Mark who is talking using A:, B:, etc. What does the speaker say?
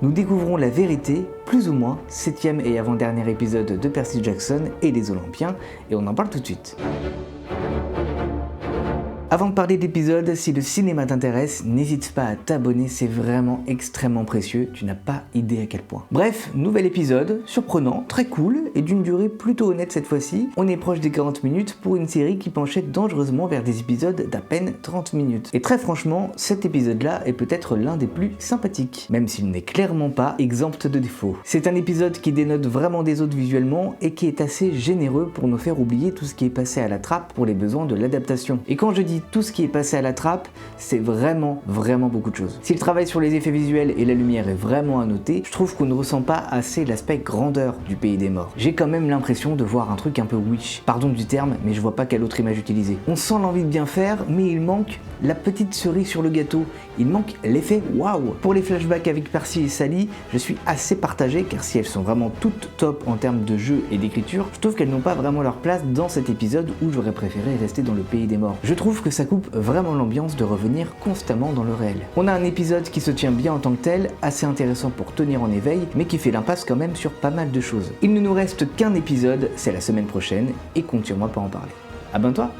A: Nous découvrons la vérité, plus ou moins, 7e et avant-dernier épisode de Percy Jackson et les Olympiens, et on en parle tout de suite. Avant de parler d'épisode, si le cinéma t'intéresse, n'hésite pas à t'abonner, c'est vraiment extrêmement précieux, tu n'as pas idée à quel point. Bref, nouvel épisode, surprenant, très cool, et d'une durée plutôt honnête cette fois-ci. On est proche des 40 minutes pour une série qui penchait dangereusement vers des épisodes d'à peine 30 minutes. Et très franchement, cet épisode-là est peut-être l'un des plus sympathiques, même s'il n'est clairement pas exempt de défauts. C'est un épisode qui dénote vraiment des autres visuellement et qui est assez généreux pour nous faire oublier tout ce qui est passé à la trappe pour les besoins de l'adaptation. Et quand je dis tout ce qui est passé à la trappe, c'est vraiment beaucoup de choses. Si le travail sur les effets visuels et la lumière est vraiment à noter, je trouve qu'on ne ressent pas assez l'aspect grandeur du pays des morts. J'ai quand même l'impression de voir un truc un peu Wish. Pardon du terme, mais je vois pas quelle autre image utiliser. On sent l'envie de bien faire, mais il manque la petite cerise sur le gâteau. Il manque l'effet waouh. Pour les flashbacks avec Percy et Sally, je suis assez partagé car si elles sont vraiment toutes top en termes de jeu et d'écriture, je trouve qu'elles n'ont pas vraiment leur place dans cet épisode où j'aurais préféré rester dans le pays des morts. Je trouve que ça coupe vraiment l'ambiance de revenir constamment dans le réel. On a un épisode qui se tient bien en tant que tel, assez intéressant pour tenir en éveil, mais qui fait l'impasse quand même sur pas mal de choses. Il ne nous reste qu'un épisode, c'est la semaine prochaine, et compte sur moi pour en parler. Abonne-toi!